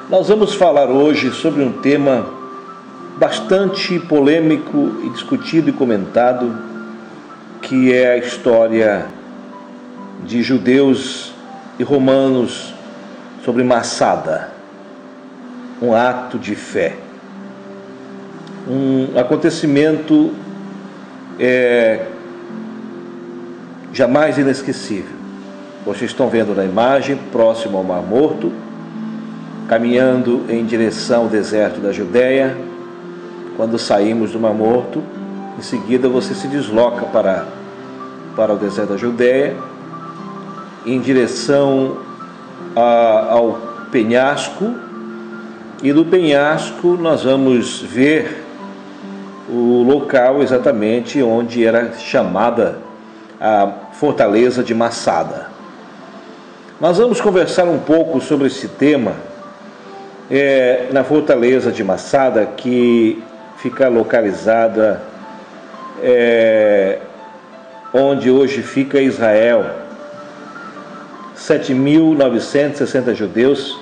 Nós vamos falar hoje sobre um tema bastante polêmico e discutido e comentado, que é a história de judeus e romanos sobre Massada, um ato de fé, um acontecimento jamais inesquecível. Vocês estão vendo na imagem, próximo ao Mar Morto, caminhando em direção ao deserto da Judéia. Quando saímos do Mar Morto, em seguida você se desloca para o deserto da Judéia, em direção ao penhasco, e do penhasco nós vamos ver o local exatamente onde era chamada a fortaleza de Massada. Nós vamos conversar um pouco sobre esse tema na fortaleza de Massada, que fica localizada onde hoje fica Israel. 7.960 judeus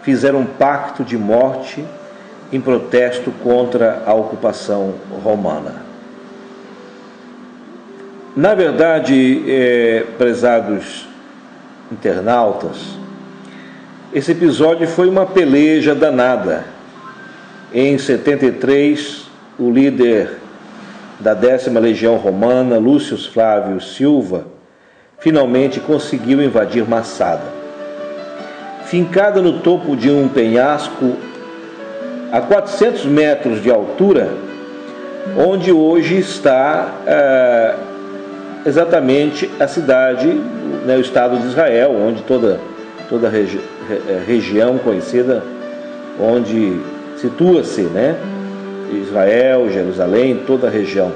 fizeram um pacto de morte em protesto contra a ocupação romana. Na verdade, prezados internautas, esse episódio foi uma peleja danada. Em 73, o líder da 10ª Legião Romana, Lúcio Flávio Silva, finalmente conseguiu invadir Massada. Fincada no topo de um penhasco a 400 metros de altura, onde hoje está exatamente a cidade, o Estado de Israel, onde toda a região conhecida, onde situa-se, Israel, Jerusalém, toda a região.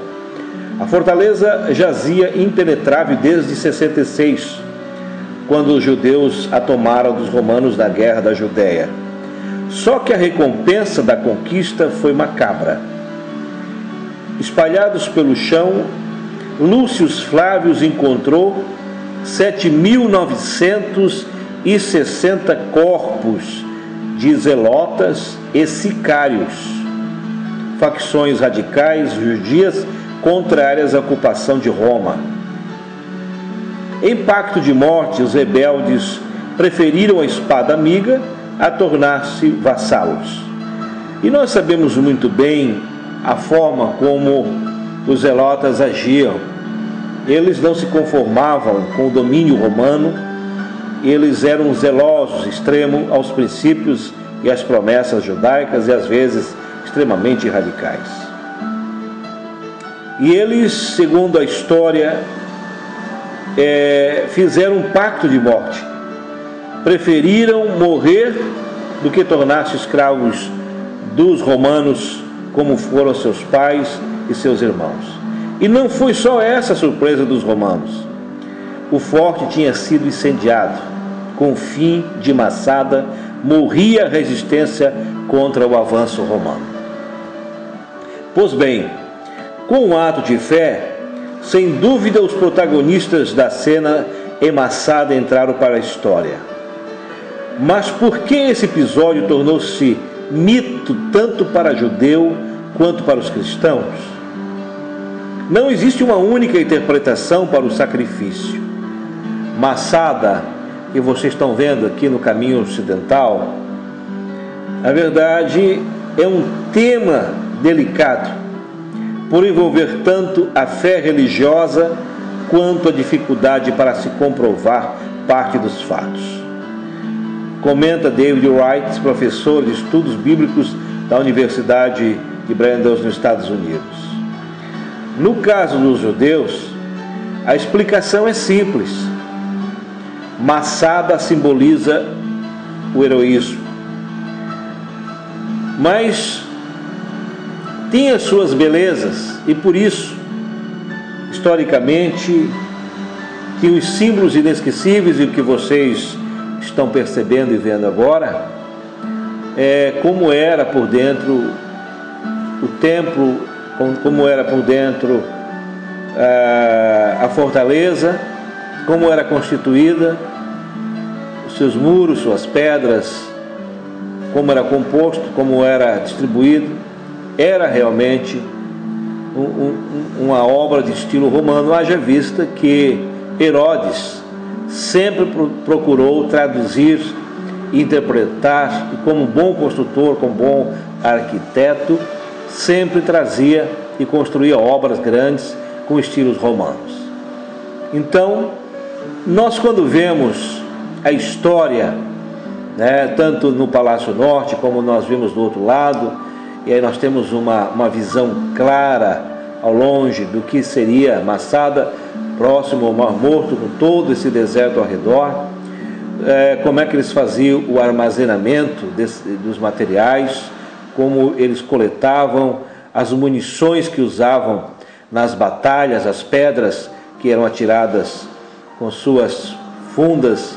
A fortaleza jazia impenetrável desde 66, quando os judeus a tomaram dos romanos na Guerra da Judéia. Só que a recompensa da conquista foi macabra. Espalhados pelo chão, Lúcio Flávio encontrou 7.960 corpos de zelotas e sicários, facções radicais judias contrárias à ocupação de Roma. Em pacto de morte, os rebeldes preferiram a espada amiga a tornar-se vassalos. E nós sabemos muito bem a forma como os zelotas agiam. Eles não se conformavam com o domínio romano, eles eram zelosos, extremo aos princípios e às promessas judaicas, e às vezes extremamente radicais. E eles, segundo a história, fizeram um pacto de morte. Preferiram morrer do que tornar-se escravos dos romanos, como foram seus pais e seus irmãos. E não foi só essa a surpresa dos romanos. O forte tinha sido incendiado. Com o fim de Massada, morria a resistência contra o avanço romano. Pois bem, com um ato de fé, sem dúvida os protagonistas da cena em Massada entraram para a história. Mas por que esse episódio tornou-se mito tanto para judeu quanto para os cristãos? Não existe uma única interpretação para o sacrifício. Massada, que vocês estão vendo aqui no caminho ocidental, na verdade é um tema delicado, por envolver tanto a fé religiosa quanto a dificuldade para se comprovar parte dos fatos. Comenta David Wright, professor de estudos bíblicos da Universidade de Brandeis, nos Estados Unidos. No caso dos judeus, a explicação é simples. Massada simboliza o heroísmo, mas tem as suas belezas, e por isso, historicamente, tem os símbolos inesquecíveis, e o que vocês estão percebendo e vendo agora como era por dentro o templo, como era por dentro a fortaleza, como era constituída, os seus muros, suas pedras, como era composto, como era distribuído, era realmente uma obra de estilo romano, haja vista que Herodes sempre procurou traduzir, interpretar, e como bom construtor, como bom arquiteto, sempre trazia e construía obras grandes com estilos romanos. Então, nós quando vemos a história, tanto no Palácio Norte como nós vimos do outro lado, e aí nós temos uma visão clara ao longe do que seria Massada, próximo ao Mar Morto, com todo esse deserto ao redor, como é que eles faziam o armazenamento dos materiais, como eles coletavam as munições que usavam nas batalhas, as pedras que eram atiradas com suas fundas,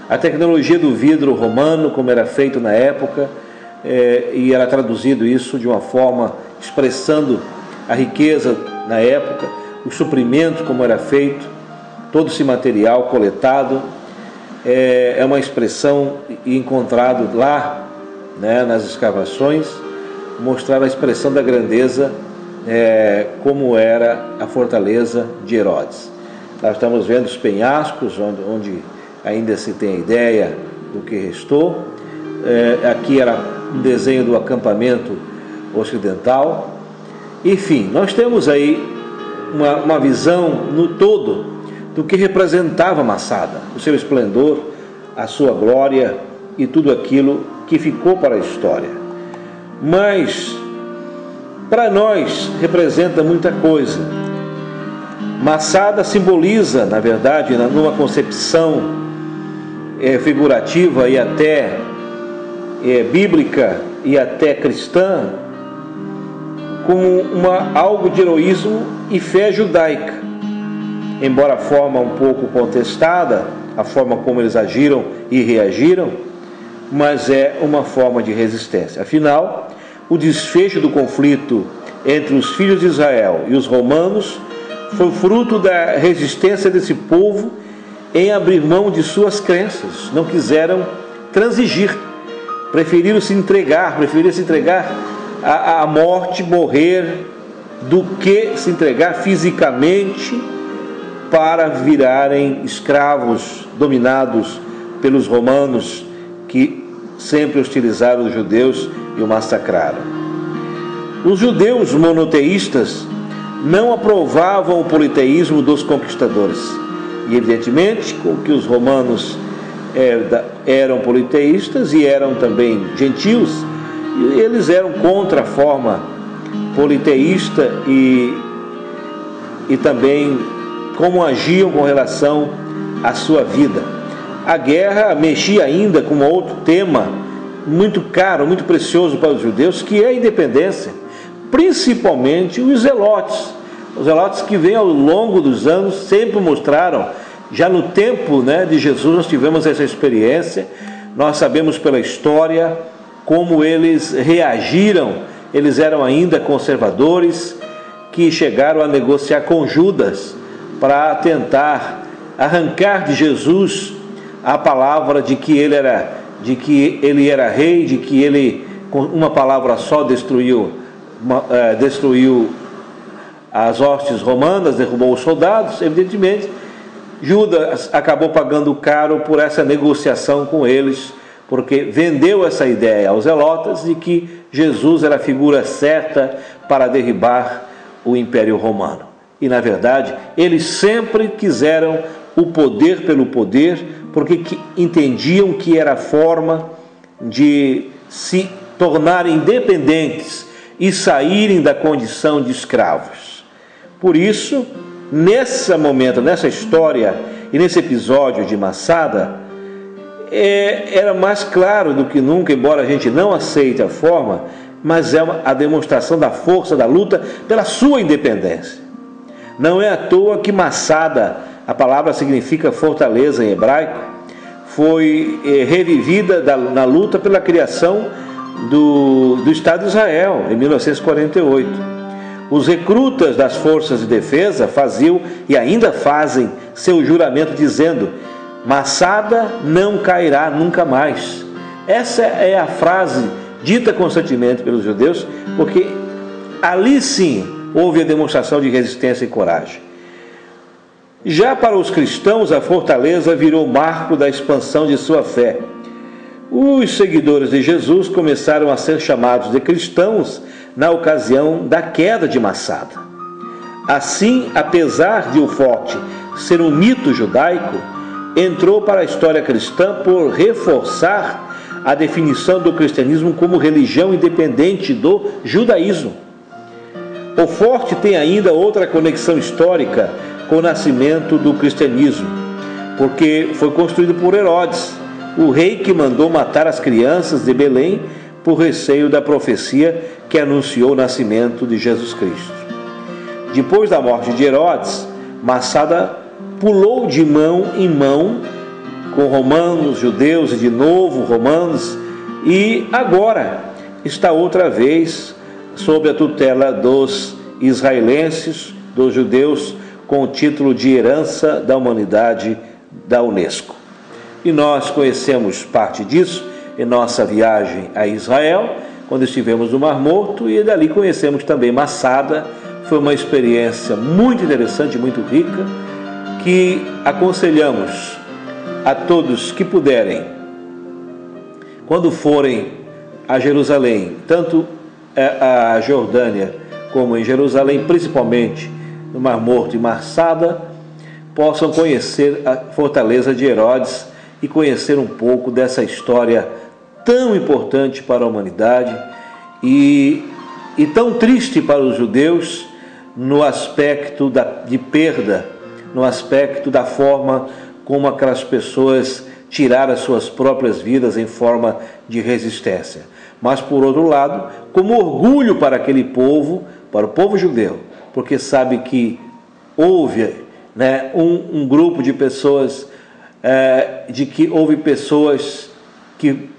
a tecnologia do vidro romano, como era feito na época, e era traduzido isso de uma forma expressando a riqueza na época, os suprimentos, como era feito, todo esse material coletado, é uma expressão encontrado lá, nas escavações, mostrar a expressão da grandeza, como era a fortaleza de Herodes. Nós estamos vendo os penhascos, onde ainda se tem a ideia do que restou. Aqui era um desenho do acampamento ocidental. Enfim, nós temos aí uma visão no todo do que representava Massada, o seu esplendor, a sua glória e tudo aquilo que ficou para a história. Mas para nós representa muita coisa. Massada simboliza, na verdade, numa concepção figurativa e até bíblica e até cristã, como algo de heroísmo e fé judaica. Embora a forma um pouco contestada, a forma como eles agiram e reagiram, mas é uma forma de resistência. Afinal, o desfecho do conflito entre os filhos de Israel e os romanos foi fruto da resistência desse povo em abrir mão de suas crenças. Não quiseram transigir, preferiram se entregar à morte, morrer, do que se entregar fisicamente para virarem escravos dominados pelos romanos, que sempre hostilizaram os judeus e o massacraram. Os judeus monoteístas não aprovavam o politeísmo dos conquistadores, e evidentemente que os romanos eram politeístas e eram também gentios, e eles eram contra a forma politeísta e também como agiam com relação à sua vida. A guerra mexia ainda com outro tema muito caro, muito precioso para os judeus, que é a independência, principalmente os zelotes. Os zelotes que vêm ao longo dos anos sempre mostraram, já no tempo de Jesus nós tivemos essa experiência, nós sabemos pela história como eles reagiram. Eles eram ainda conservadores, que chegaram a negociar com Judas para tentar arrancar de Jesus a palavra de que ele era rei, de que ele, com uma palavra só, destruiu as hostes romanas, derrubou os soldados. Evidentemente, Judas acabou pagando caro por essa negociação com eles, porque vendeu essa ideia aos zelotas de que Jesus era a figura certa para derribar o Império Romano. E, na verdade, eles sempre quiseram o poder pelo poder, porque entendiam que era a forma de se tornarem independentes e saírem da condição de escravos. Por isso, nesse momento, nessa história e nesse episódio de Massada, era mais claro do que nunca, embora a gente não aceite a forma, mas é a demonstração da força da luta pela sua independência. Não é à toa que Massada, a palavra significa fortaleza em hebraico, foi revivida na luta pela criação do Estado de Israel, em 1948. Os recrutas das forças de defesa faziam e ainda fazem seu juramento dizendo: Massada não cairá nunca mais. Essa é a frase dita constantemente pelos judeus, porque ali sim houve a demonstração de resistência e coragem. Já para os cristãos, a fortaleza virou marco da expansão de sua fé. Os seguidores de Jesus começaram a ser chamados de cristãos na ocasião da queda de Massada. Assim, apesar de o forte ser um mito judaico, entrou para a história cristã por reforçar a definição do cristianismo como religião independente do judaísmo. O forte tem ainda outra conexão histórica com o nascimento do cristianismo, porque foi construído por Herodes, o rei que mandou matar as crianças de Belém por receio da profecia que anunciou o nascimento de Jesus Cristo. Depois da morte de Herodes, Massada pulou de mão em mão com romanos, judeus e de novo romanos, e agora está outra vez sob a tutela dos israelenses, dos judeus, com o título de Herança da Humanidade da Unesco. E nós conhecemos parte disso em nossa viagem a Israel, quando estivemos no Mar Morto, e dali conhecemos também Massada. Foi uma experiência muito interessante, muito rica, que aconselhamos a todos que puderem, quando forem a Jerusalém, tanto a Jordânia como em Jerusalém, principalmente no Mar Morto e Massada, possam conhecer a fortaleza de Herodes e conhecer um pouco dessa história tão importante para a humanidade e tão triste para os judeus no aspecto de perda, no aspecto da forma como aquelas pessoas tiraram as suas próprias vidas em forma de resistência. Mas, por outro lado, como orgulho para aquele povo, para o povo judeu, porque sabe que houve um grupo de pessoas, houve pessoas que,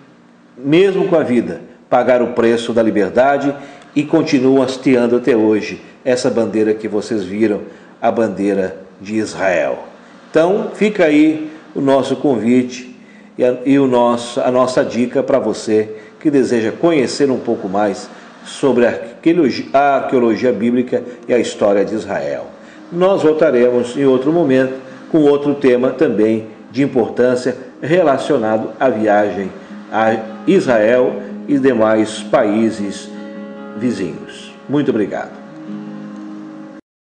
mesmo com a vida, pagaram o preço da liberdade e continuam hasteando até hoje essa bandeira que vocês viram, a bandeira de Israel. Então, fica aí o nosso convite e a nossa dica para você que deseja conhecer um pouco mais sobre a arqueologia bíblica e a história de Israel. Nós voltaremos em outro momento com outro tema também de importância relacionado à viagem a Israel e demais países vizinhos. Muito obrigado.